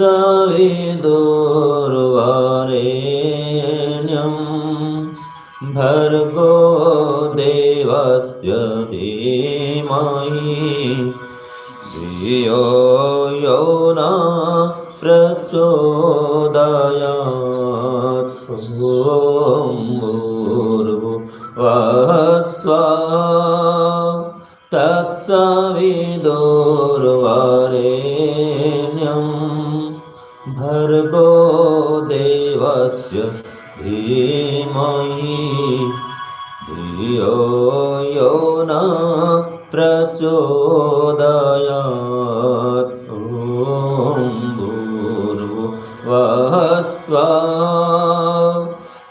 तत्सविदुर्वरेण्यं भर्गो देवस्य धीमहि धियो यो न प्रचोदयात्। ॐ भूर्भुवस्सुवः तत्सविदुर्वरेण्यं भर्गो देवस्य धीमहि धियो यो न प्रचोदयात्। ॐ भूर्भुवस्सुवः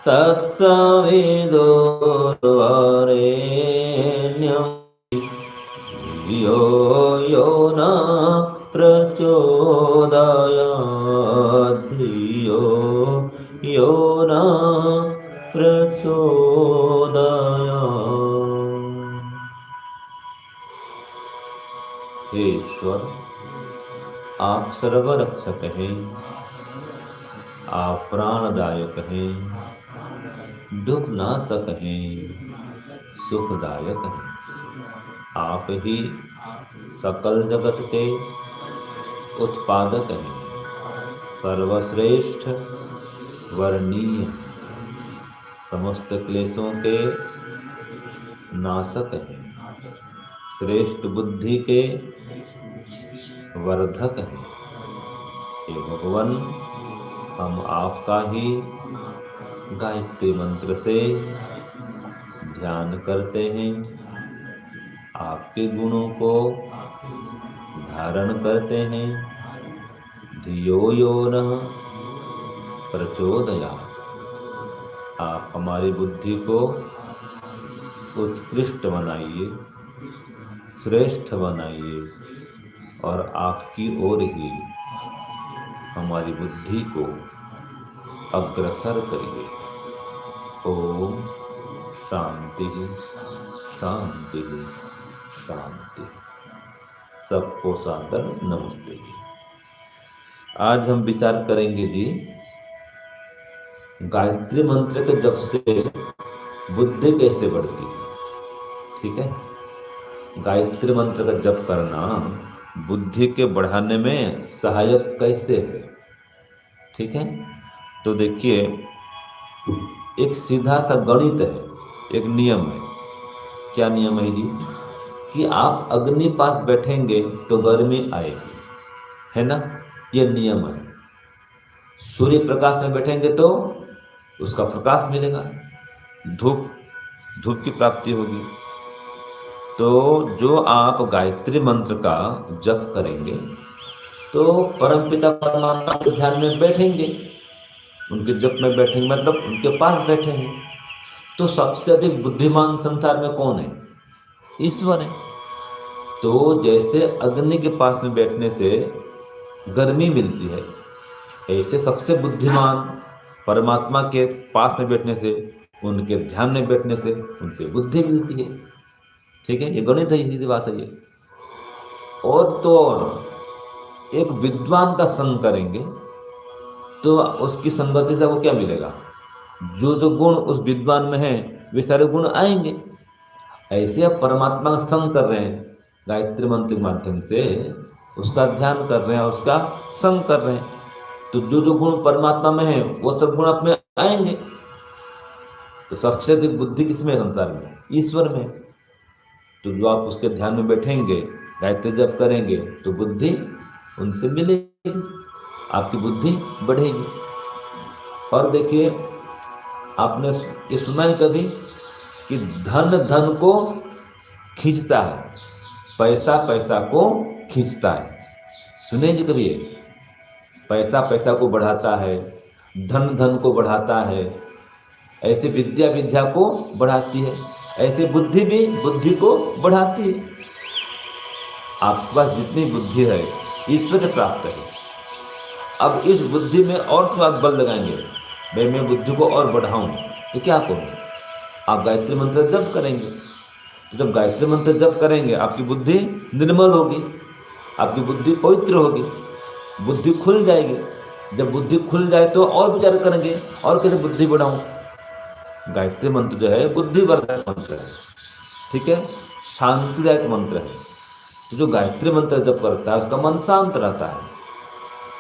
तत्सविदुर्वरेण्यं धियो यो न प्रचोदयात्। धियो यो न प्रचोदयात्। हे ईश्वर, आप सर्वरक्षक हैं, आप प्राणदायक हैं, दुख नाशक हैं, सुखदायक हैं। आप ही सकल जगत के उत्पादक हैं, सर्वश्रेष्ठ वर्णीय, समस्त क्लेशों के नाशक हैं, श्रेष्ठ बुद्धि के वर्धक हैं। हे भगवान, हम आपका ही गायत्री मंत्र से ध्यान करते हैं, आपके गुणों को धारण करते हैं। धियो यो नः प्रचोदयात्। आप हमारी बुद्धि को उत्कृष्ट बनाइए, श्रेष्ठ बनाइए और आपकी ओर ही हमारी बुद्धि को अग्रसर करिए। ओम शांति शांति शांति। सबको सादर नमस्ते। आज हम विचार करेंगे जी, गायत्री मंत्र के जप से बुद्धि कैसे बढ़ती है। ठीक है, गायत्री मंत्र का जप करना बुद्धि के बढ़ाने में सहायक कैसे है। ठीक है, तो देखिए, एक सीधा सा गणित है, एक नियम है। क्या नियम है जी? कि आप अग्नि पास बैठेंगे तो गर्मी आएगी, है ना, ये नियम है। सूर्य प्रकाश में बैठेंगे तो उसका प्रकाश मिलेगा, धूप की प्राप्ति होगी। तो जो आप गायत्री मंत्र का जप करेंगे तो परमपिता परमात्मा के ध्यान में बैठेंगे, उनके जप में बैठेंगे, मतलब उनके पास बैठे हैं। तो सबसे अधिक बुद्धिमान संसार में कौन है? ईश्वर है। तो जैसे अग्नि के पास में बैठने से गर्मी मिलती है, ऐसे सबसे बुद्धिमान परमात्मा के पास में बैठने से, उनके ध्यान में बैठने से उनसे बुद्धि मिलती है। ठीक है, ये गणित है, सीधी बात है ये। और तो और एक विद्वान का संग करेंगे तो उसकी संगति से वो क्या मिलेगा? जो जो गुण उस विद्वान में है वे सारे गुण आएंगे। ऐसे आप परमात्मा का संग कर रहे हैं, गायत्री मंत्र के माध्यम से उसका ध्यान कर रहे हैं, उसका संग कर रहे हैं, तो जो जो गुण परमात्मा में है वो सब गुण आप में आएंगे। तो सबसे अधिक बुद्धि किसमें है संसार में? ईश्वर में। तो जो आप उसके ध्यान में बैठेंगे, गायत्री जप करेंगे तो बुद्धि उनसे मिलेगी, आपकी बुद्धि बढ़ेगी। और देखिए, आपने ये सुना है कभी कि धन धन को खींचता है, पैसा पैसा को खींचता है? सुने जी कभी? ये पैसा पैसा को बढ़ाता है, धन धन को बढ़ाता है, ऐसे विद्या विद्या को बढ़ाती है, ऐसे बुद्धि भी बुद्धि को बढ़ाती है। आपके पास जितनी बुद्धि है ईश्वर से प्राप्त है। अब इस बुद्धि में और थोड़ा बल लगाएंगे, भाई मैं बुद्धि को और बढ़ाऊं, तो क्या करूं? आप गायत्री मंत्र जप करेंगे। तो जब गायत्री मंत्र जप करेंगे आपकी बुद्धि निर्मल होगी, आपकी बुद्धि पवित्र होगी, बुद्धि खुल जाएगी। जब बुद्धि खुल जाए तो और विचार करेंगे और कैसे बुद्धि बढ़ाऊं। गायत्री मंत्र जो है बुद्धिवर्धक मंत्र है, ठीक है, शांतिदायक मंत्र है। तो जो गायत्री मंत्र जप करता है उसका मन शांत रहता है,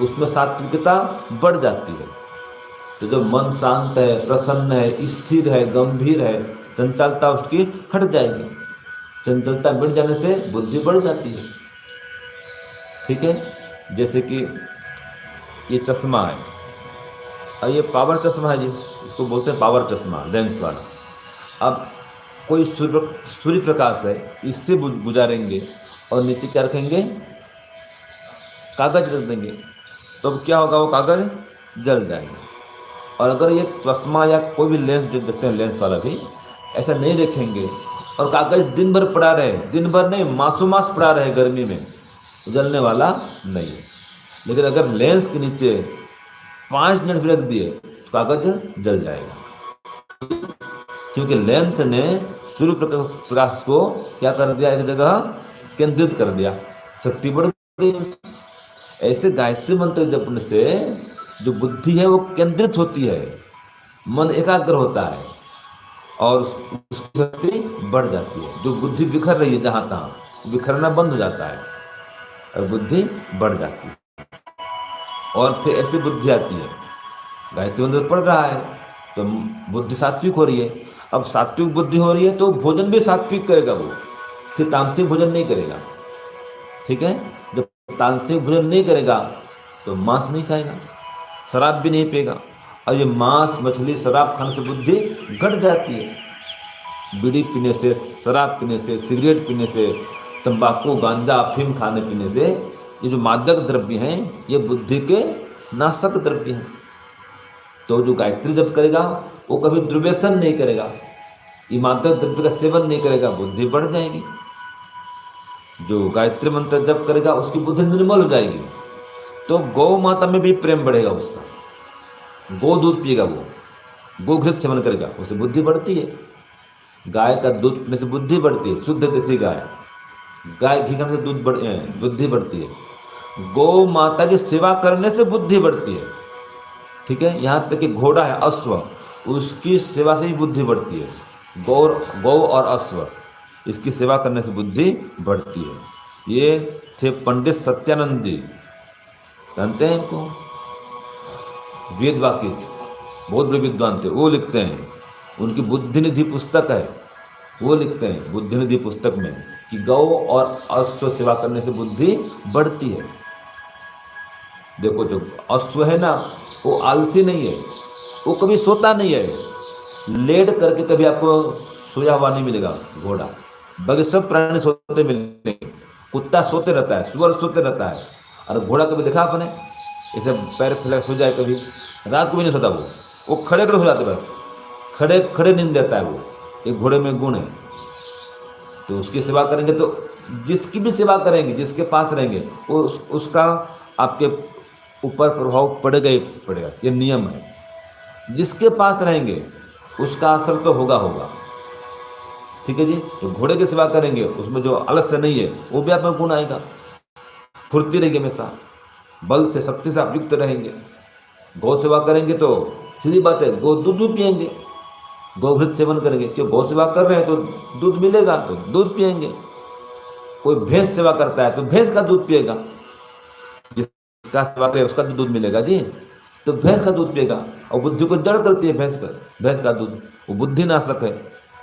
उसमें सात्विकता बढ़ जाती है। तो जब मन शांत है, प्रसन्न है, स्थिर है, गंभीर है, चंचलता उसकी हट जाएगी। चंचलता मिट जाने से बुद्धि बढ़ जाती है, ठीक है। जैसे कि ये चश्मा है और ये पावर चश्मा है जी, इसको बोलते हैं पावर चश्मा, लेंस वाला। अब कोई सूर्य प्रकाश है, इससे गुजारेंगे और नीचे क्या रखेंगे, कागज रख देंगे, तो अब क्या होगा, वो कागज जल जाएगा। और अगर ये चश्मा या कोई भी लेंस जो देखते हैं लेंस वाला भी ऐसा नहीं रखेंगे और कागज दिन भर पड़ा रहे, दिन भर नहीं मासों मास पड़ा रहे गर्मी में, जलने वाला नहीं है। लेकिन अगर लेंस के नीचे 5 मिनट भी रख दिए तो कागज जल जाएगा, क्योंकि लेंस ने सूर्य प्रकाश को क्या कर दिया, एक जगह केंद्रित कर दिया, शक्ति बढ़ गई। ऐसे गायत्री मंत्र जपने से जो बुद्धि है वो केंद्रित होती है, मन एकाग्र होता है और उसकी शक्ति बढ़ जाती है। जो बुद्धि बिखर रही है जहाँ तहाँ, बिखरना बंद हो जाता है और बुद्धि बढ़ जाती है। और फिर ऐसी बुद्धि आती है, गायत्री मंत्र पढ़ रहा है तो बुद्धि सात्विक हो रही है। अब सात्विक बुद्धि हो रही है तो भोजन भी सात्विक करेगा वो, फिर तामसिक भोजन नहीं करेगा, ठीक है। जब तामसिक भोजन नहीं करेगा तो मांस नहीं खाएगा, शराब भी नहीं पिएगा। और ये मांस मछली शराब खाने से बुद्धि घट जाती है। बीड़ी पीने से, शराब पीने से, सिगरेट पीने से, तंबाकू गांजा अफीम खाने पीने से, ये जो मादक द्रव्य हैं ये बुद्धि के नाशक द्रव्य हैं। तो जो गायत्री जप करेगा वो कभी दुर्व्यसन नहीं करेगा, ये मादक द्रव्य का सेवन नहीं करेगा, बुद्धि बढ़ जाएगी। जो गायत्री मंत्र जप करेगा उसकी बुद्धि निर्मल हो जाएगी। तो गौ माता में भी प्रेम बढ़ेगा उसका, गौ दूध पिएगा, वो गोघृत सेवन करेगा, उससे बुद्धि बढ़ती है। गाय का दूध पीने से बुद्धि बढ़ती है, शुद्ध देसी गाय घी खाने से बुद्धि बढ़ती है। गौ माता की सेवा करने से बुद्धि बढ़ती है, ठीक है। यहाँ तक कि घोड़ा है, अश्व, उसकी सेवा से ही बुद्धि बढ़ती है। गौ और अश्व, इसकी सेवा करने से बुद्धि बढ़ती है। ये थे पंडित सत्यानंद जी, जानते हैं इनको, वेद वाकिस, बहुत बड़े विद्वान थे। वो लिखते हैं, उनकी बुद्धि निधि पुस्तक है, वो लिखते हैं बुद्धि निधि पुस्तक में कि गौ और अश्व सेवा करने से बुद्धि बढ़ती है। देखो जो अश्व है ना वो आलसी नहीं है, वो कभी सोता नहीं है, लेट करके कभी आपको सोया हुआ नहीं मिलेगा। घोड़ा, बाकी सब प्राणी सोते मिलेंगे, कुत्ता सोते रहता है, सुअर सोते रहता है, और घोड़ा कभी देखा आपने ऐसे पैर फैला सो जाए, कभी रात को भी नहीं सोता वो खड़े खड़े हो जाते, बस खड़े खड़े नींद देता है वो। एक घोड़े में गुण है। तो उसकी सेवा करेंगे तो जिसकी भी सेवा करेंगे, जिसके पास रहेंगे, वो उसका आपके ऊपर प्रभाव पड़ेगा ही पड़ेगा, ये नियम है। जिसके पास रहेंगे उसका असर तो होगा, ठीक है जी। तो घोड़े की सेवा करेंगे उसमें जो आलस्य नहीं है वो भी आप में गुण आएगा, फुर्ती रहेगी हमेशा, बल से शक्ति से आप युक्त रहेंगे। गौ सेवा करेंगे तो सीधी बात है, गौ दूध पिएंगे, गोघृत सेवन करेंगे, क्यों गौ सेवा कर रहे हैं तो दूध मिलेगा तो दूध पिएंगे। कोई भैंस सेवा करता है तो भैंस का दूध पिएगा, जिसका सेवा करे उसका दूध मिलेगा जी, तो भैंस का दूध पिएगा। और बुद्धि को जड़ करती है भैंस का दूध, वो बुद्धि नाशक है,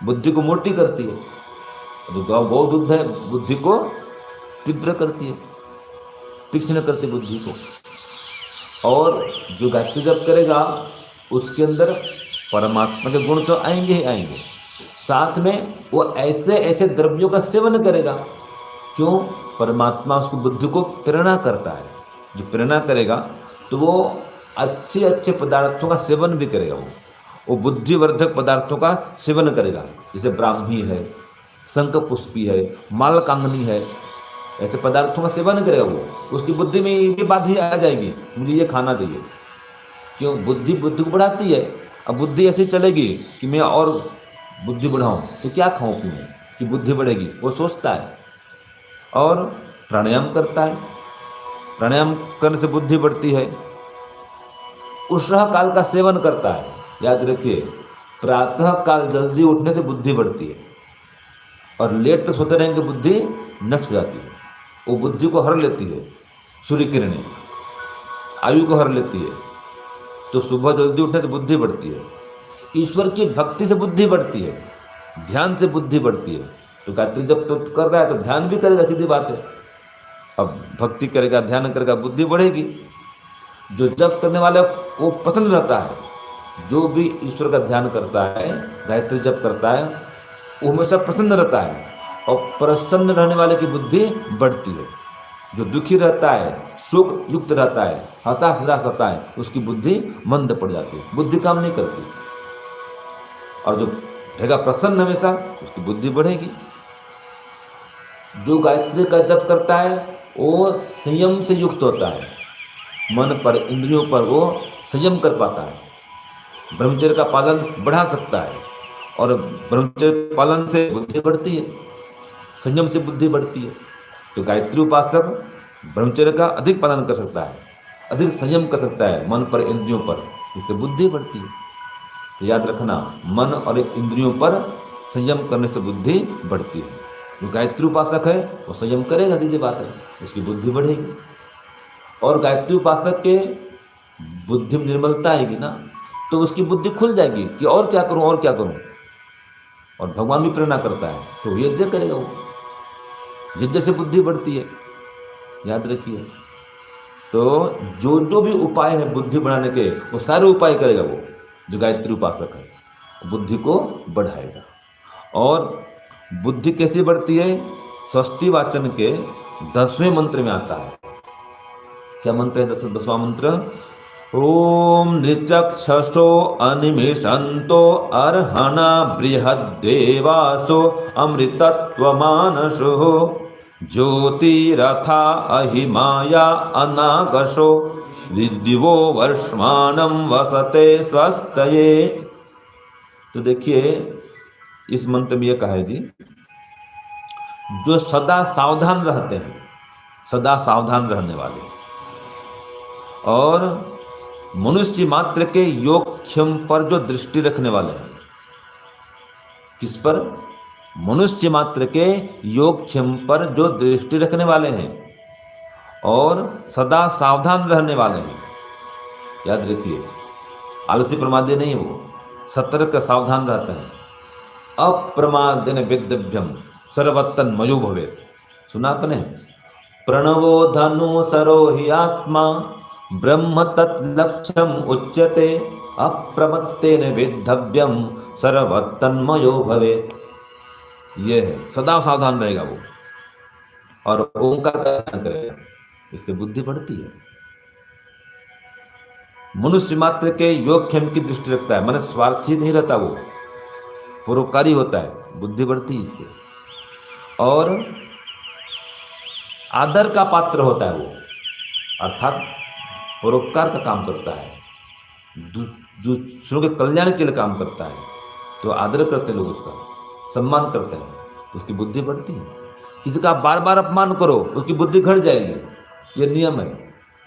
बुद्धि को मोटी करती है। जो गौ दूध है बुद्धि को तीव्र करती है, तीक्ष्ण करती बुद्धि को। और जो गायत्री जप करेगा उसके अंदर परमात्मा के गुण तो आएंगे ही आएंगे, साथ में वो ऐसे ऐसे द्रव्यों का सेवन करेगा। क्यों? परमात्मा उसको बुद्धि को प्रेरणा करता है। जो प्रेरणा करेगा तो वो अच्छे अच्छे पदार्थों का सेवन भी करेगा, वो बुद्धिवर्धक पदार्थों का सेवन करेगा। जैसे ब्राह्मी है, शंखपुष्पी है, मालकांगनी है, ऐसे पदार्थों का सेवन करेगा वो, उसकी बुद्धि में ये बात ही आ जाएगी, मुझे ये खाना चाहिए। क्यों? बुद्धि को बढ़ाती है। अब बुद्धि ऐसे चलेगी कि मैं और बुद्धि बढ़ाऊं तो क्या खाऊं पीऊं कि बुद्धि बढ़ेगी, वो सोचता है और प्राणायाम करता है। प्राणायाम करने से बुद्धि बढ़ती है। उष्ण काल का सेवन करता है, याद रखिए, प्रातः काल जल्दी उठने से बुद्धि बढ़ती है, और लेट तक सोते रहेंगे बुद्धि नष्ट हो जाती है। वो बुद्धि को हर लेती है, सूर्य किरणें आयु को हर लेती है। तो सुबह जल्दी उठने से बुद्धि बढ़ती है, ईश्वर की भक्ति से बुद्धि बढ़ती है, ध्यान से बुद्धि बढ़ती है। तो गायत्री जब तो कर रहा है तो ध्यान भी करेगा, सीधी बात है। अब भक्ति करेगा, ध्यान करेगा, बुद्धि बढ़ेगी। जो जप करने वाले वो पसंद रहता है, जो भी ईश्वर का ध्यान करता है, गायत्री जप करता है, वो हमेशा प्रसन्न रहता है, और प्रसन्न रहने वाले की बुद्धि बढ़ती है। जो दुखी रहता है, शोक युक्त रहता है, हताश निराश रहता है, उसकी बुद्धि मंद पड़ जाती है, बुद्धि काम नहीं करती। और जो रहेगा प्रसन्न हमेशा, उसकी बुद्धि बढ़ेगी। जो गायत्री का जप करता है वो संयम से युक्त होता है, मन पर, इंद्रियों पर वो संयम कर पाता है, ब्रह्मचर्य का पालन बढ़ा सकता है, और ब्रह्मचर्य पालन से बुद्धि बढ़ती है, संयम से बुद्धि बढ़ती है। तो गायत्री उपासक ब्रह्मचर्य का अधिक पालन कर सकता है, अधिक संयम कर सकता है मन पर, इंद्रियों पर, इससे बुद्धि बढ़ती है। तो याद रखना, मन और इंद्रियों पर संयम करने से बुद्धि बढ़ती है। जो गायत्री उपासक है वो संयम करेगा, सीधी बात है, उसकी बुद्धि बढ़ेगी। और गायत्री उपासक के बुद्धि में निर्मलता आएगी ना, तो उसकी बुद्धि खुल जाएगी कि और क्या करूं, और क्या करूं। और भगवान भी प्रेरणा करता है तो यज्ञ करेगा, वो यज्ञ से बुद्धि बढ़ती है, याद रखिए। तो जो जो भी उपाय है बुद्धि बढ़ाने के, वो सारे उपाय करेगा वो जो गायत्री उपासक है, बुद्धि को बढ़ाएगा। और बुद्धि कैसे बढ़ती है? षष्ठी वाचन के 10वें मंत्र में आता है। क्या मंत्र है 10वां मंत्र? ओम नृचक्षसो अनिमिषन्तो अर्हणा बृहद्देवासो अमृतत्वमानसो ज्योतिरथा अहिमाया अनागशो विद्युवो वर्ष्माणं वसते स्वस्तये। तो देखिए इस मंत्र में यह कहा है जी, जो सदा सावधान रहते हैं, सदा सावधान रहने वाले, और मनुष्य मात्र के योगक्षेम पर जो दृष्टि रखने वाले हैं। किस पर? मनुष्य मात्र के योगक्षेम पर जो दृष्टि रखने वाले हैं और सदा सावधान रहने वाले हैं। याद रखिए, आलसी प्रमादी नहीं है, वो सतर्क सावधान रहते हैं। अप्रमादेन वेद्यभ्यम सर्वतन मयो भवेत्। सुना आपने? प्रणवो धनु सरो हि आत्मा ब्रह्म तत्लक्ष्यम उच्यते अप्रमत्तेन वेद्धव्यम सर्वतन्मयो भवेत्। ये है, सदा सावधान रहेगा वो, और ओंकार का ध्यान करेगा, इससे बुद्धि बढ़ती है। मनुष्य मात्र के योगक्षेम की दृष्टि रखता है, माने स्वार्थी नहीं रहता, वो परोपकारी होता है, बुद्धि बढ़ती है इससे। और आदर का पात्र होता है वो, अर्थात परोपकार का काम करता है, दूसरों के कल्याण के लिए काम करता है, तो आदर करते लोग उसका, सम्मान करते हैं, उसकी बुद्धि बढ़ती है। किसी का बार बार अपमान करो, उसकी बुद्धि घट जाएगी, ये नियम है।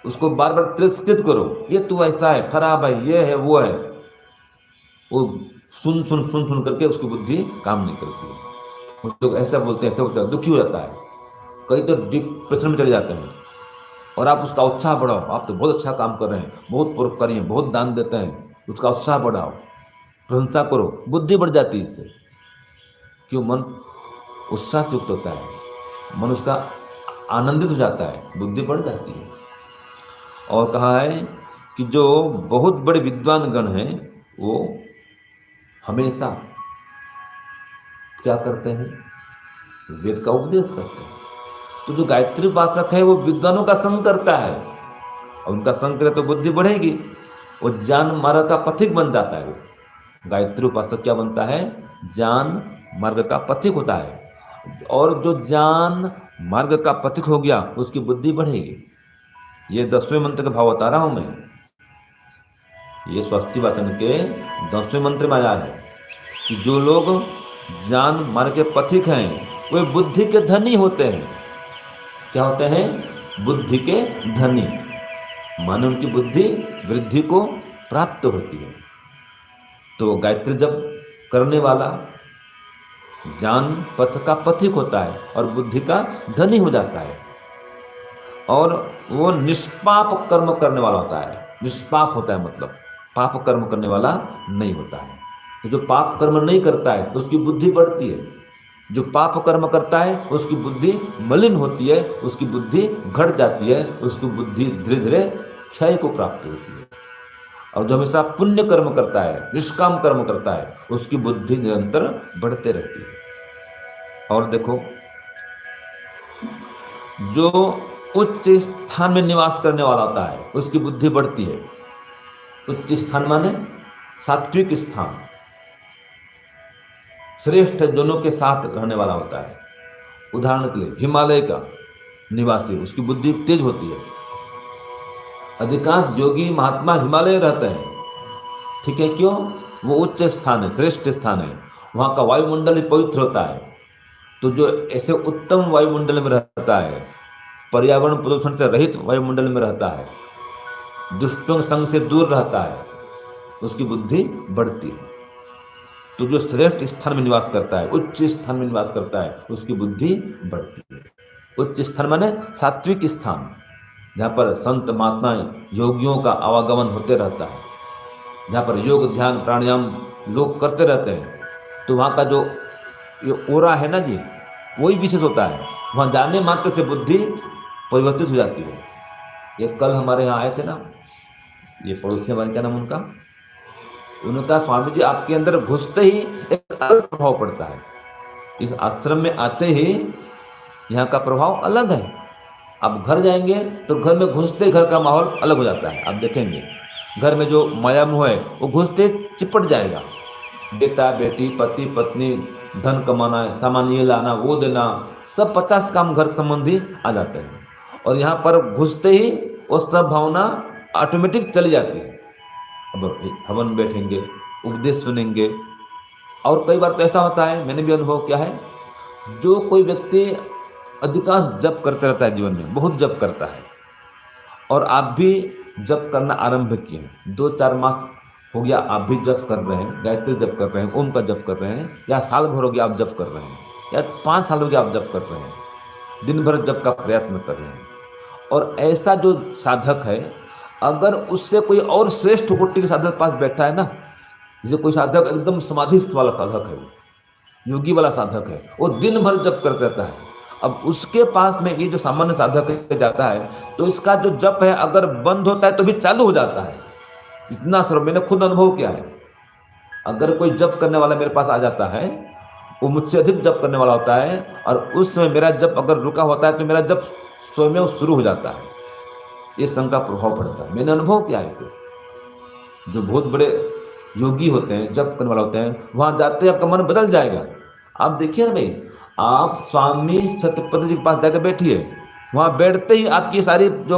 उसको बार बार तिरस्कृत करो, ये तू ऐसा है, खराब है, ये है, वो है, वो सुन सुन सुन सुन करके उसकी बुद्धि काम नहीं करती है। वो लोग ऐसा बोलते हैं, ऐसा होता है, दुखी हो जाता है, कई तो डिप्रेशन में चले जाते हैं। और आप उसका उत्साह बढ़ाओ, आप तो बहुत अच्छा काम कर रहे हैं, बहुत परोपकारी हैं, बहुत दान देते हैं, उसका उत्साह बढ़ाओ, प्रशंसा करो, बुद्धि बढ़ जाती है इससे। क्यों? मन उत्साह से युक्त होता है, मन उसका आनंदित हो जाता है, बुद्धि बढ़ जाती है। और कहा है कि जो बहुत बड़े विद्वान गण हैं वो हमेशा क्या करते हैं? वेद का उपदेश करते हैं। तो जो गायत्री उपासक है वो विद्वानों का संग करता है, और उनका संग करे तो बुद्धि बढ़ेगी, वो ज्ञान मार्ग का पथिक बन जाता है। वो गायत्री उपासक क्या बनता है? ज्ञान मार्ग का पथिक होता है, और जो ज्ञान मार्ग का पथिक हो गया उसकी बुद्धि बढ़ेगी। ये 10वें मंत्र का भाव बता रहा हूं मैं, ये षष्ठी वाचन के 10वें मंत्र में आया है कि जो लोग ज्ञान मार्ग के पथिक हैं वे बुद्धि के धनी होते हैं। क्या होते हैं? बुद्धि के धनी, माने उनकी बुद्धि वृद्धि को प्राप्त होती है। तो गायत्री जप करने वाला ज्ञान पथ का पथिक होता है और बुद्धि का धनी हो जाता है, और वो निष्पाप कर्म करने वाला होता है। निष्पाप होता है मतलब पाप कर्म करने वाला नहीं होता है। तो जो पाप कर्म नहीं करता है उसकी बुद्धि बढ़ती है, जो पाप कर्म करता है उसकी बुद्धि मलिन होती है, उसकी बुद्धि घट जाती है, उसकी बुद्धि धीरे धीरे क्षय को प्राप्त होती है। और जो हमेशा पुण्य कर्म करता है, निष्काम कर्म करता है, उसकी बुद्धि निरंतर बढ़ते रहती है। और देखो, जो उच्च स्थान में निवास करने वाला होता है उसकी बुद्धि बढ़ती है। उच्च स्थान माने सात्विक स्थान, श्रेष्ठ दोनों के साथ रहने वाला होता है। उदाहरण के लिए हिमालय का निवासी, उसकी बुद्धि तेज होती है। अधिकांश योगी महात्मा हिमालय रहते हैं, ठीक है, क्यों? वो उच्च स्थान है, श्रेष्ठ स्थान है, वहाँ का वायुमंडल भी पवित्र होता है। तो जो ऐसे उत्तम वायुमंडल में रहता है, पर्यावरण प्रदूषण से रहित वायुमंडल में रहता है, दुष्टों के संग से दूर रहता है, उसकी बुद्धि बढ़ती है। तो जो श्रेष्ठ स्थान में निवास करता है, उच्च स्थान में निवास करता है, उसकी बुद्धि बढ़ती है। उच्च स्थान माने सात्विक स्थान, जहाँ पर संत महात्मा योगियों का आवागमन होते रहता है, जहाँ पर योग ध्यान प्राणायाम लोग करते रहते हैं। तो वहाँ का जो ये ओरा है ना जी, वही विशेष होता है। वहाँ जाने मात्र से बुद्धि परिवर्तित हो जाती है। ये कल हमारे यहाँ आए थे ना, ये पड़ोसी हमारे, क्या नाम उनका, उन्होंने कहा स्वामी जी आपके अंदर घुसते ही एक अलग प्रभाव पड़ता है। इस आश्रम में आते ही यहाँ का प्रभाव अलग है। आप घर जाएंगे तो घर में घुसते घर का माहौल अलग हो जाता है। आप देखेंगे घर में जो माया मोह है वो घुसते चिपट जाएगा। बेटा बेटी, पति पत्नी, धन कमाना, सामान ये लाना वो देना, सब 50 काम घर संबंधी आ जाते हैं। और यहाँ पर घुसते ही वो सब भावना ऑटोमेटिक चली जाती है। अब हवन बैठेंगे, उपदेश सुनेंगे। और कई बार तो ऐसा होता है, मैंने भी अनुभव किया है, जो कोई व्यक्ति अधिकांश जप करते रहता है, जीवन में बहुत जप करता है, और आप भी जप करना आरंभ किए, 2-4 मास हो गया आप भी जप कर रहे हैं, गायत्री जप कर रहे हैं, ओम का जप कर रहे हैं, या साल भर हो गया आप जप कर रहे हैं, या 5 साल हो गया आप जप कर रहे हैं, दिन भर जप का प्रयत्न कर रहे हैं। और ऐसा जो साधक है, अगर उससे कोई और श्रेष्ठ कोटि के साधक पास बैठा है ना, जैसे कोई साधक एकदम समाधिस्थ वाला साधक है, योगी वाला साधक है, वो दिन भर जप करते रहता है, अब उसके पास में ये जो सामान्य साधक जाता है तो इसका जो जप है अगर बंद होता है तो भी चालू हो जाता है। इतना सर्व मैंने खुद अनुभव किया है। अगर कोई जप करने वाला मेरे पास आ जाता है, वो मुझसे अधिक जप करने वाला होता है, और उस समय मेरा जप अगर रुका होता है तो मेरा जप स्वयं शुरू हो जाता है। ये संग का प्रभाव पड़ता है, मैंने अनुभव किया है इसे। जो बहुत बड़े योगी होते हैं, जप करने वाले होते हैं, वहाँ जाते ही आपका मन बदल जाएगा। आप देखिए ना भाई, आप स्वामी सत्यपति जी के पास जाकर बैठिए, वहाँ बैठते ही आपकी सारी जो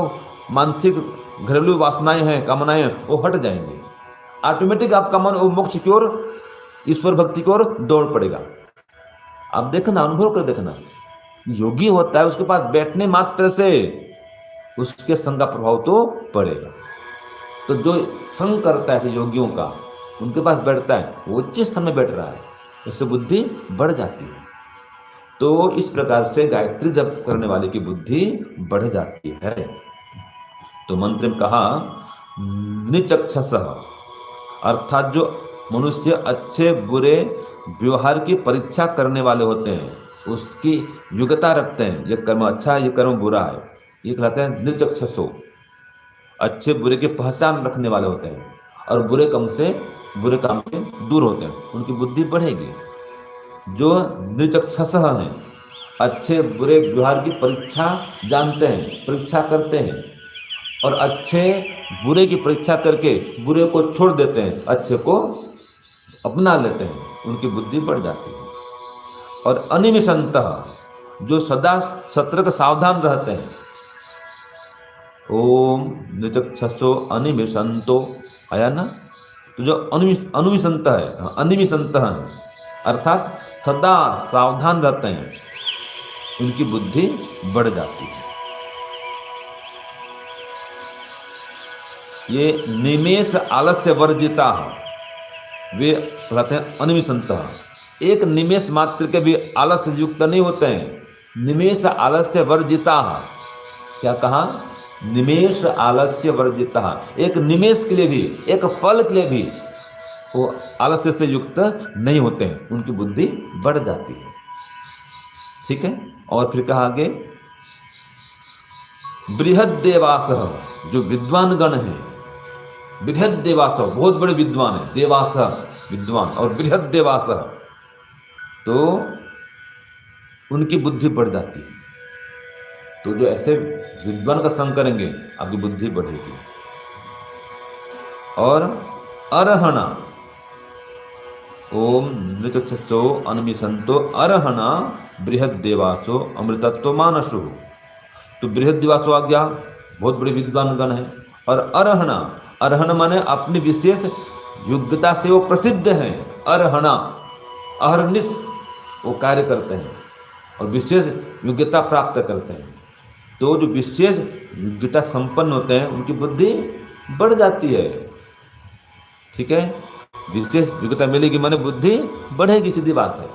मानसिक घरेलू वासनाएं हैं, कामनाएं हैं, वो हट जाएंगी। ऑटोमेटिक आपका मन वो मोक्ष की ओर, ईश्वर भक्ति की ओर दौड़ पड़ेगा। आप देखना, अनुभव कर देखना, योगी होता है उसके पास बैठने मात्र से उसके संग का प्रभाव तो पड़ेगा। तो जो संग करता है योगियों का, उनके पास बैठता है, वो उच्च स्थान में बैठ रहा है, उससे बुद्धि बढ़ जाती है। तो इस प्रकार से गायत्री जप करने वाले की बुद्धि बढ़ जाती है। तो मंत्र में कहा निचक्षसः, अर्थात जो मनुष्य अच्छे बुरे व्यवहार की परीक्षा करने वाले होते हैं, उसकी योग्यता रखते हैं, ये कर्म अच्छा है, ये कर्म बुरा है, ये कहलाते हैं निचक्षसो। अच्छे बुरे की पहचान रखने वाले होते हैं और बुरे काम से दूर होते हैं, उनकी बुद्धि बढ़ेगी। जो निचक्षस हैं, अच्छे बुरे व्यवहार की परीक्षा जानते हैं, परीक्षा करते हैं, और अच्छे बुरे की परीक्षा करके बुरे को छोड़ देते हैं, अच्छे को अपना लेते हैं, उनकी बुद्धि बढ़ जाती है। और अनिमिषन्तः, जो सदा सतर्क सावधान रहते हैं। ओम निचक्षसो अनिमिषन्तो, आया ना? तो जो अनुमिषंत है, अनिमिषंत है, अर्थात सदा सावधान रहते हैं, उनकी बुद्धि बढ़ जाती है। ये निमेष आलस्य वर्जिता, वे कहते हैं अनिमिषन्तः। एक निमेष मात्र के भी आलस्य युक्त नहीं होते हैं। निमेष आलस्य वर्जिता, क्या कहा? निमेष आलस्य वर्जिता। एक निमेष के लिए भी, एक पल के लिए भी वो आलस्य से युक्त नहीं होते हैं, उनकी बुद्धि बढ़ जाती है। ठीक है। और फिर कहा आगे, बृहद देवास, जो विद्वान गण है, बृहद देवास बहुत बड़े विद्वान है, देवास विद्वान और बृहद देवास, तो उनकी बुद्धि बढ़ जाती है। तो जो ऐसे विद्वान का संग करेंगे आपकी बुद्धि बढ़ेगी। और अरहणा, ओम नृतच्छो अनमिषन्तो अरहणा बृहद देवासो अमृतत्व मानसो। तो बृहद देवासो आ गया, बहुत बड़े विद्वान गण है। और अरहणा, अरहण माने अपनी विशेष योग्यता से वो प्रसिद्ध हैं। अरहणा, अहरनिश वो कार्य करते हैं और विशेष योग्यता प्राप्त करते हैं। तो जो विशेष योग्यता संपन्न होते हैं उनकी बुद्धि बढ़ जाती है। ठीक है। विशेष योग्यता मिलेगी माने बुद्धि बढ़ेगी, सीधी बात है।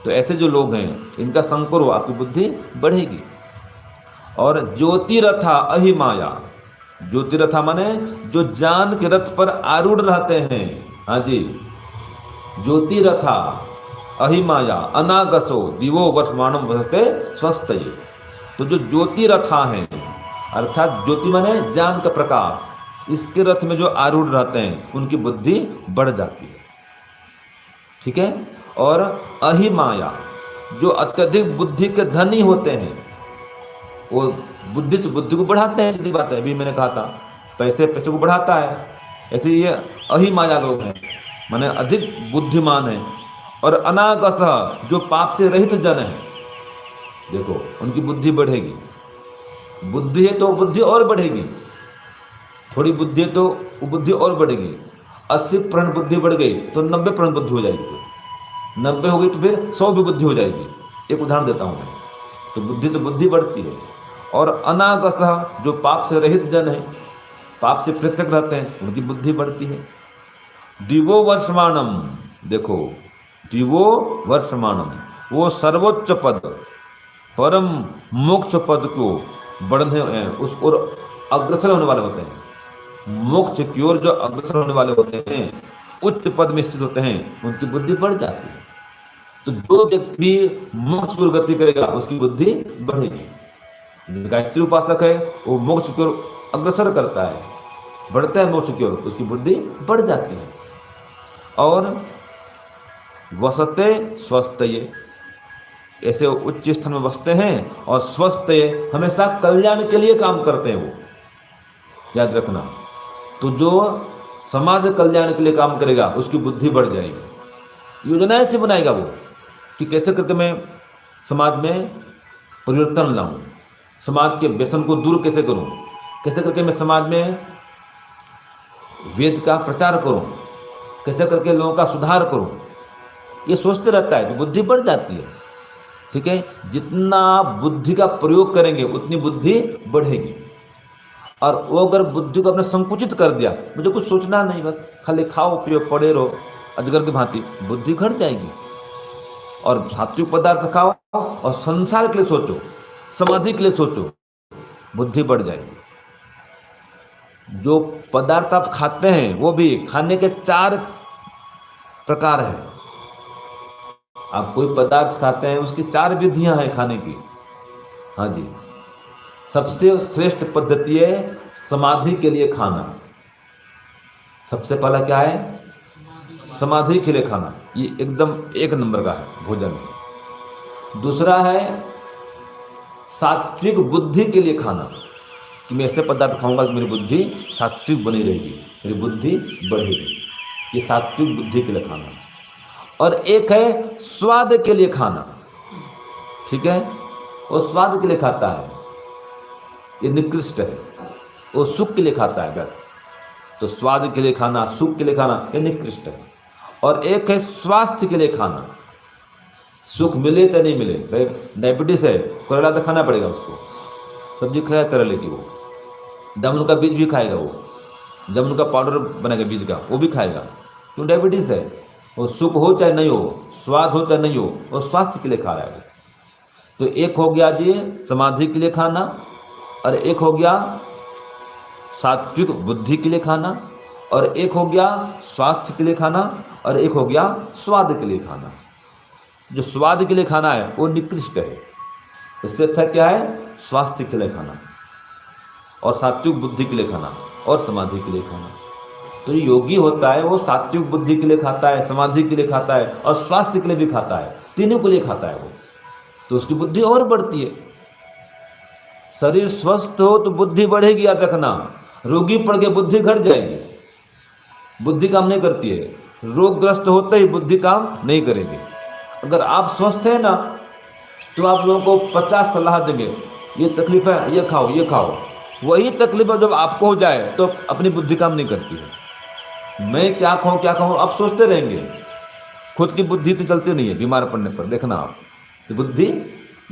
तो ऐसे जो लोग हैं इनका संग करो, आपकी बुद्धि बढ़ेगी। और ज्योतिरथा अहिमाया, ज्योतिरथा माने जो ज्ञान के रथ पर आरूढ़ रहते हैं। हाँ जी, ज्योतिरथा अहिमाया अनागसो दिवो वर्षमाणम वसते स्वस्थ। तो जो ज्योतिरथा हैं, अर्थात ज्योति माने ज्ञान का प्रकाश, इसके रथ में जो आरूढ़ रहते हैं उनकी बुद्धि बढ़ जाती है। ठीक है। और अहिमाया, जो अत्यधिक बुद्धि के धनी होते हैं, वो बुद्धि से बुद्धि को बढ़ाते हैं, सीधी बात है। अभी मैंने कहा था पैसे पैसे को बढ़ाता है, ऐसे ये अहिमाया लोग हैं, माने अधिक बुद्धिमान है। और अनागस, जो पाप से रहित जन है, देखो उनकी बुद्धि बढ़ेगी। बुद्धि है तो बुद्धि और बढ़ेगी, थोड़ी बुद्धि है तो वो बुद्धि और बढ़ेगी। 80% बुद्धि बढ़ गई तो 90% बुद्धि हो जाएगी, 90 हो गई तो फिर 100 भी बुद्धि हो जाएगी। एक उदाहरण देता हूँ मैं। तो बुद्धि से बुद्धि बढ़ती है। और अनागस, जो पाप से रहित जन है, पाप से पृथक रहते हैं, उनकी बुद्धि बढ़ती है। दिवो वर्षमाणम, देखो दिवो वर्षमाणम, वो सर्वोच्च पद, परम मोक्ष पद को बढ़ने उस ओर अग्रसर होने वाले होते हैं। मोक्ष की ओर जो अग्रसर होने वाले होते हैं, उच्च पद में स्थित होते हैं, उनकी बुद्धि बढ़ जाती है। तो जो व्यक्ति मोक्ष की ओर गति करेगा उसकी बुद्धि बढ़ेगी। गायत्री उपासक है, वो मोक्ष की ओर अग्रसर करता है, बढ़ता है मोक्ष की ओर, उसकी बुद्धि बढ़ जाती है। और वसते स्वस्थ, ये ऐसे उच्च स्थान में बसते हैं और स्वस्थ हमेशा कल्याण के लिए काम करते हैं, वो याद रखना। तो जो समाज कल्याण के लिए काम करेगा उसकी बुद्धि बढ़ जाएगी। योजना ऐसे बनाएगा वो कि कैसे करके मैं समाज में परिवर्तन लाऊं, समाज के व्यसन को दूर कैसे करूं, कैसे करके मैं समाज में वेद का प्रचार करूं, कैसे करके लोगों का सुधार करूं, ये सोचते रहता है तो बुद्धि बढ़ जाती है। ठीक है। जितना बुद्धि का प्रयोग करेंगे उतनी बुद्धि बढ़ेगी। और वो अगर बुद्धि को अपने संकुचित कर दिया, मुझे कुछ सोचना नहीं, बस खाली खाओ पियो पड़े रहो अजगर की भांति, बुद्धि घट जाएगी। और सात्विक पदार्थ खाओ और संसार के लिए सोचो, समाधि के लिए सोचो, बुद्धि बढ़ जाएगी। जो पदार्थ आप खाते हैं वो भी खाने के 4 प्रकार हैं। आप कोई पदार्थ खाते हैं उसकी 4 विधियां हैं खाने की। हाँ जी। सबसे श्रेष्ठ पद्धति है समाधि के लिए खाना। सबसे पहला क्या है? समाधि के लिए खाना, ये एकदम 1 नंबर का है भोजन। दूसरा है सात्विक बुद्धि के लिए खाना, कि मैं ऐसे पदार्थ खाऊंगा कि मेरी बुद्धि सात्विक बनी रहेगी, मेरी बुद्धि बढ़ेगी, ये सात्विक बुद्धि के लिए खाना। और एक है स्वाद के लिए खाना। ठीक है। वो स्वाद के लिए खाता है, ये निकृष्ट है। वो सुख के लिए खाता है बस। तो स्वाद के लिए खाना, सुख के लिए खाना, ये निकृष्ट है। और एक है स्वास्थ्य के लिए खाना, सुख मिले तो नहीं मिले, भाई डायबिटीज है, करेला तो खाना पड़ेगा उसको, सब्जी खाया करेले की वो, जामुन का बीज भी खाएगा वो, जामुन का पाउडर बनेगा बीज का, वो भी खाएगा। क्यों? डायबिटीज़ है। वो सुख हो चाहे नहीं हो, स्वाद हो चाहे नहीं हो, वो स्वास्थ्य के लिए खा रहा है। तो एक हो गया जी समाधि के लिए खाना, और एक हो गया सात्विक बुद्धि के लिए खाना, और एक हो गया स्वास्थ्य के लिए खाना, और एक हो गया स्वाद के लिए खाना। जो स्वाद के लिए खाना है वो निकृष्ट है। इससे अच्छा क्या है? स्वास्थ्य के लिए खाना, और सात्विक बुद्धि के लिए खाना, और समाधि के लिए खाना। तो योगी होता है वो सात्विक बुद्धि के लिए खाता है, समाधि के लिए खाता है, और स्वास्थ्य के लिए भी खाता है, तीनों के लिए खाता है वो। तो उसकी बुद्धि और बढ़ती है। शरीर स्वस्थ हो तो बुद्धि बढ़ेगी, याद रखना। रोगी पड़ के बुद्धि घट जाएगी, बुद्धि काम नहीं करती है। रोगग्रस्त होते ही बुद्धि काम नहीं करेगी। अगर आप स्वस्थ हैं ना, तो आप लोगों को 50 सलाह देंगे, ये तकलीफ है, ये खाओ, ये खाओ। वही तकलीफ जब आपको हो जाए तो अपनी बुद्धि काम नहीं करती है। मैं क्या खाऊं, क्या खाऊं, आप सोचते रहेंगे। खुद की बुद्धि तो चलती नहीं है। बीमार पड़ने पर देखना आप, तो बुद्धि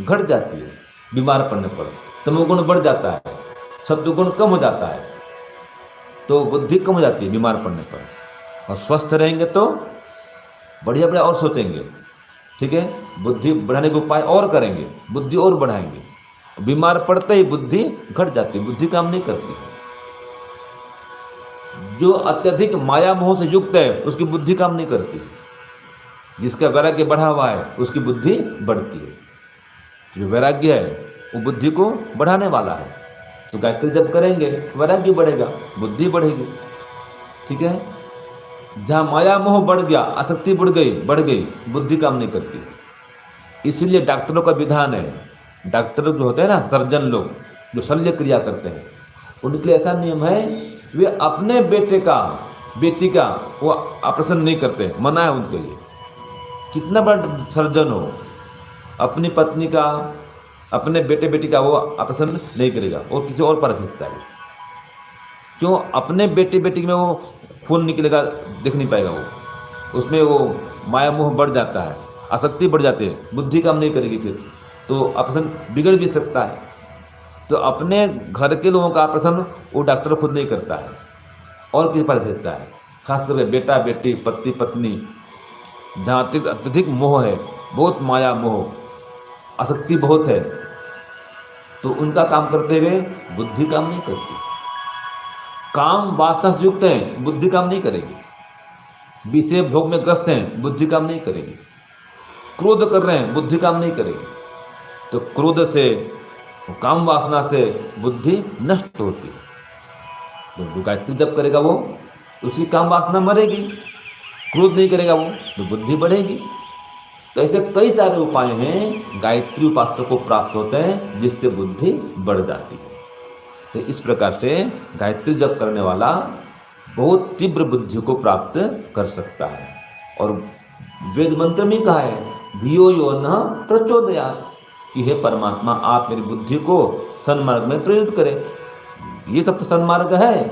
घट जाती है। बीमार पड़ने पर तमोगुण बढ़ जाता है, सत्वगुण कम हो जाता है, तो बुद्धि कम हो जाती है बीमार पड़ने पर। और स्वस्थ रहेंगे तो बढ़िया बढ़िया और सोचेंगे, ठीक है, बुद्धि बढ़ाने के उपाय और करेंगे, बुद्धि और बढ़ाएंगे। बीमार पड़ते ही बुद्धि घट जाती है, बुद्धि काम नहीं करती है। जो अत्यधिक माया मोह से युक्त है उसकी बुद्धि काम नहीं करती। जिसका वैराग्य बढ़ा हुआ है उसकी बुद्धि बढ़ती है। जो वैराग्य है वो बुद्धि को बढ़ाने वाला है। तो गायत्री जप करेंगे, वैराग्य बढ़ेगा, बुद्धि बढ़ेगी, ठीक है। जहाँ माया मोह बढ़ गया, आसक्ति बढ़ गई, बुद्धि काम नहीं करती। इसीलिए डॉक्टरों का विधान है, डॉक्टर जो होते हैं ना, सर्जन लोग जो शल्य क्रिया करते हैं, उनके लिए ऐसा नियम है, वे अपने बेटे का बेटी का वो ऑपरेशन नहीं करते, मना है उनके लिए। कितना बड़ा सर्जन हो, अपनी पत्नी का, अपने बेटे बेटी का वो ऑपरेशन नहीं करेगा, और किसी और पर खींचता है। क्यों? अपने बेटे बेटी में वो खून निकलेगा, देख नहीं पाएगा वो, उसमें वो माया मोह बढ़ जाता है, आसक्ति बढ़ जाती है, बुद्धि काम नहीं करेगी, फिर तो ऑपरेशन बिगड़ भी सकता है। तो अपने घर के लोगों का ऑपरेशन वो डॉक्टर खुद नहीं करता है, और किसी पर भेजता है। खास करके बेटा बेटी, पति पत्नी, जहाँ अत्यधिक मोह है, बहुत माया मोह, आसक्ति बहुत है, तो उनका काम करते हुए बुद्धि काम नहीं करती। काम वासना से युक्त हैं, बुद्धि काम नहीं करेगी। विषय भोग में ग्रस्त हैं, बुद्धि काम नहीं करेगी। क्रोध कर रहे हैं, बुद्धि काम नहीं करेगी। तो क्रोध से, काम वासना से बुद्धि नष्ट होती है। तो गायत्री जप करेगा वो, उसकी काम वासना मरेगी। क्रोध नहीं करेगा वो, तो बुद्धि बढ़ेगी। तो ऐसे कई सारे उपाय हैं गायत्री उपासक को प्राप्त होते हैं, जिससे बुद्धि बढ़ जाती है। तो इस प्रकार से गायत्री जप करने वाला बहुत तीव्र बुद्धि को प्राप्त कर सकता है। और वेद मंत्र में कहा है, धियो यो न प्रचोदयात्, कि हे परमात्मा आप मेरी बुद्धि को सन्मार्ग में प्रेरित करें। ये सब तो सन्मार्ग है।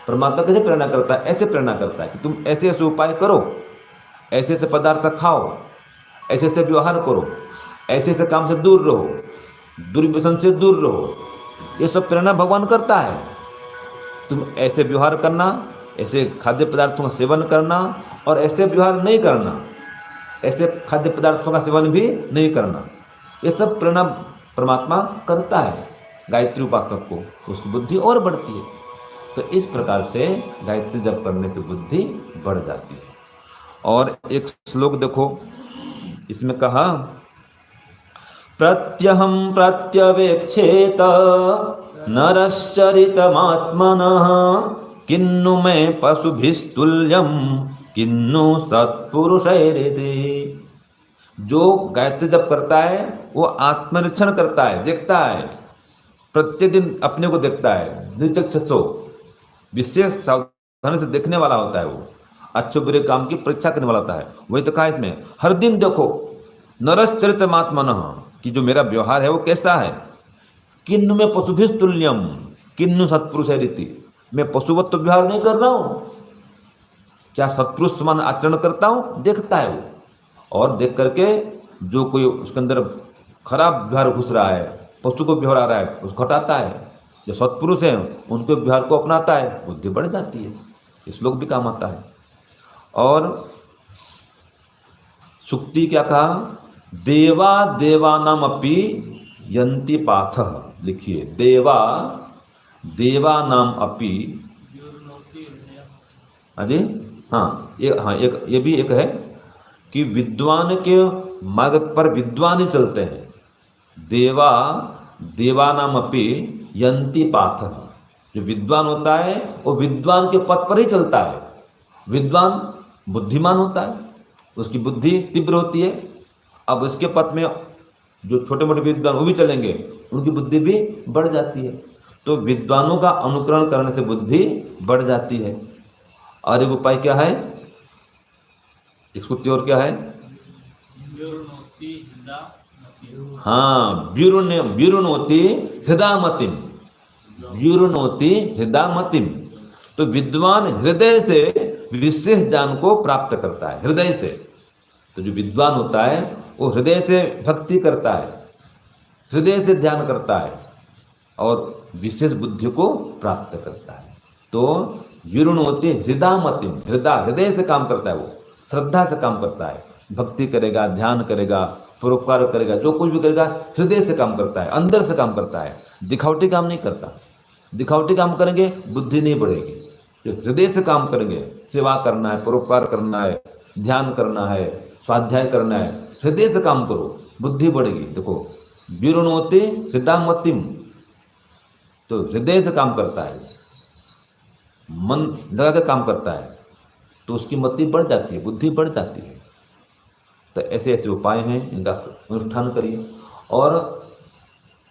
परमात्मा कैसे प्रेरणा करता है? ऐसे प्रेरणा करता है कि तुम ऐसे ऐसे उपाय करो, ऐसे ऐसे पदार्थ खाओ, ऐसे ऐसे व्यवहार करो, ऐसे ऐसे काम से दूर रहो, दुर्व्यसन से दूर रहो। ये सब प्रेरणा भगवान करता है। तुम ऐसे व्यवहार करना, ऐसे खाद्य पदार्थों का सेवन करना, और ऐसे व्यवहार नहीं करना, ऐसे खाद्य पदार्थों का सेवन भी नहीं करना। ये सब प्रेरणा परमात्मा करता है गायत्री उपासक को, उसकी बुद्धि और बढ़ती है। तो इस प्रकार से गायत्री जप करने से बुद्धि बढ़ जाती है। और एक श्लोक देखो, इसमें कहा, प्रत्यहं प्रत्यवेक्षेत नरश्चरितमात्मनः किन्नु मे पशुभिस्तुल्यं किन्नु सत्पुरुषैरिति। जो गायत्री जप करता है वो आत्मनिरीक्षण करता है, देखता है, प्रतिदिन अपने को देखता है, निचक्षुषो, विशेष सावधानी से देखने वाला होता है। वो अच्छे बुरे काम की परीक्षा करने वाला होता है। वही तो कहा इसमें, हर दिन देखो नरश्चरितमात्मनः, कि जो मेरा व्यवहार है वो कैसा है। किन्नु में पशुभिस्तुल्यम किन्नु सत्पुरुषैरिति, मैं पशुवत तो व्यवहार नहीं कर रहा हूँ, क्या सत्पुरुष समान आचरण करता हूँ, देखता है वो। और देख करके जो कोई उसके अंदर खराब व्यवहार घुस रहा है, पशु को व्यवहार आ रहा है, उसको हटाता है। जो सत्पुरुष हैं उनके व्यवहार को अपनाता है, बुद्धि बढ़ जाती है। ये श्लोक भी काम आता है। और सुक्ति क्या कहा, देवा देवानामपि यन्ति पाथः। लिखिए, देवा देवानाम अपि, अरे हाँ ये भी एक है कि विद्वान के मार्ग पर विद्वान ही चलते हैं। देवा देवानाम अपि यन्ति पाथः। जो विद्वान होता है वो विद्वान के पथ पर ही चलता है। विद्वान बुद्धिमान होता है, उसकी बुद्धि तीव्र होती है। अब उसके पथ में जो छोटे मोटे विद्वान वो भी चलेंगे, उनकी बुद्धि भी बढ़ जाती है। तो विद्वानों का अनुकरण करने से बुद्धि बढ़ जाती है। और एक उपाय क्या है, इसको और क्या है, हाँ, व्युरुणोति हृदयमतिम, व्युरुणोति हृदयमतिम। तो विद्वान हृदय से विशेष ज्ञान को प्राप्त करता है, हृदय से। तो जो विद्वान होता है वो हृदय से भक्ति करता है, हृदय से ध्यान करता है और विशेष बुद्धि को प्राप्त करता है। तो व्युरुणोति हृदयमतिम, हृदय से काम करता है, वो श्रद्धा से काम करता है, भक्ति करेगा, ध्यान करेगा, परोपकार करेगा, जो कुछ भी करेगा हृदय से काम करता है, अंदर से काम करता है, दिखावटी काम नहीं करता। दिखावटी काम करेंगे बुद्धि नहीं बढ़ेगी। जो हृदय से काम करेंगे, सेवा करना है, परोपकार करना है, ध्यान करना है, स्वाध्याय करना है, हृदय से काम करो, बुद्धि बढ़ेगी। देखो, व्युरुणोति हृदयमतिम, तो हृदय से काम करता है, मन लगा के काम करता है, तो उसकी मति बढ़ जाती है, बुद्धि बढ़ जाती है। तो ऐसे ऐसे उपाय हैं, इनका अनुष्ठान करिए। और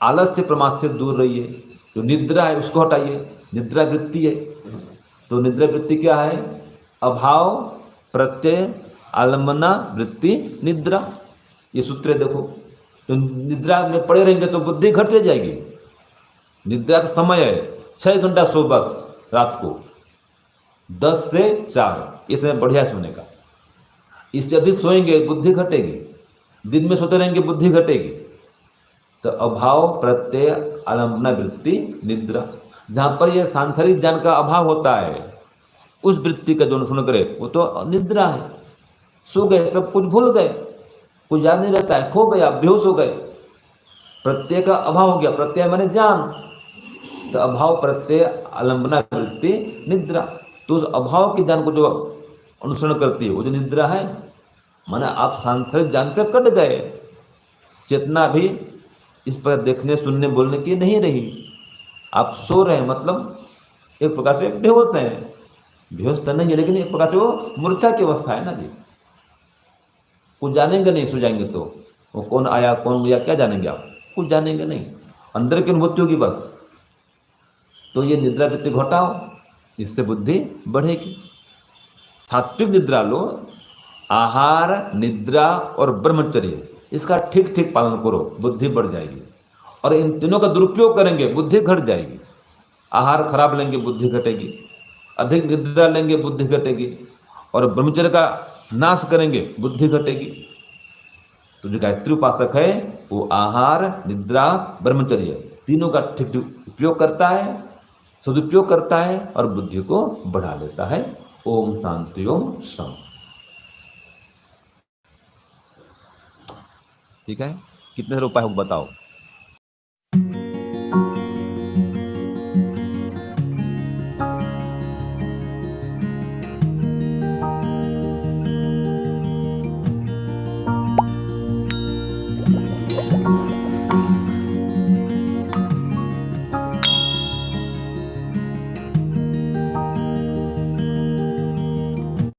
आलस्य प्रमाद से दूर रहिए। जो निद्रा है उसको हटाइए, निद्रा वृत्ति है। तो निद्रा वृत्ति क्या है, अभाव प्रत्यय आलम्बना वृत्ति निद्रा, ये सूत्र है। देखो, तो निद्रा में पड़े रहेंगे तो बुद्धि घटते जाएगी। निद्रा का समय है 6 घंटा सो बस रात को, 10 से 4 ये समय बढ़िया सोने का। इससे अधिक सोएंगे बुद्धि घटेगी, दिन में सोते रहेंगे बुद्धि घटेगी। तो अभाव प्रत्यय आलम्बना वृत्ति निद्रा, जहाँ पर यह सांसारिक ज्ञान का अभाव होता है उस वृत्ति का जो अनुसरण करे वो तो निद्रा है। सो गए, सब कुछ भूल गए, कुछ याद नहीं रहता है, खो गया, बेहोश हो गए, प्रत्यय का अभाव हो गया। प्रत्यय माने ज्ञान, तो अभाव प्रत्यय आलम्बना वृत्ति निद्रा। तो उस अभाव के ज्ञान को जो अनुसरण करती है वो जो निद्रा है, माने आप सांसारिक ज्ञान से कट गए, चेतना भी इस पर देखने सुनने बोलने की नहीं रही। आप सो रहे हैं, मतलब एक प्रकार से बेहोश हैं। बेहोश तो नहीं है, लेकिन एक प्रकार से वो मूर्छा की अवस्था है ना जी। कुछ जानेंगे नहीं, सो जाएंगे तो वो कौन आया कौन गया क्या जानेंगे आप, कुछ जानेंगे नहीं, अंदर की अनुभूति होगी बस। तो ये निद्रा वृत्ति घटाओ, इससे बुद्धि बढ़ेगी। सात्विक निद्रा लो, आहार, निद्रा और ब्रह्मचर्य, इसका ठीक ठीक पालन करो, बुद्धि बढ़ जाएगी। और इन तीनों का दुरुपयोग करेंगे बुद्धि घट जाएगी। आहार खराब लेंगे बुद्धि घटेगी, अधिक निद्रा लेंगे बुद्धि घटेगी, और ब्रह्मचर्य का नाश करेंगे बुद्धि घटेगी। तो जो गायत्री उपासक है वो आहार, निद्रा, ब्रह्मचर्य तीनों का ठीक ठीक उपयोग करता है, सदुपयोग करता है और बुद्धि को बढ़ा लेता है। ओम शांति ओम सम। ठीक है, कितने सारे उपाय हो बताओ।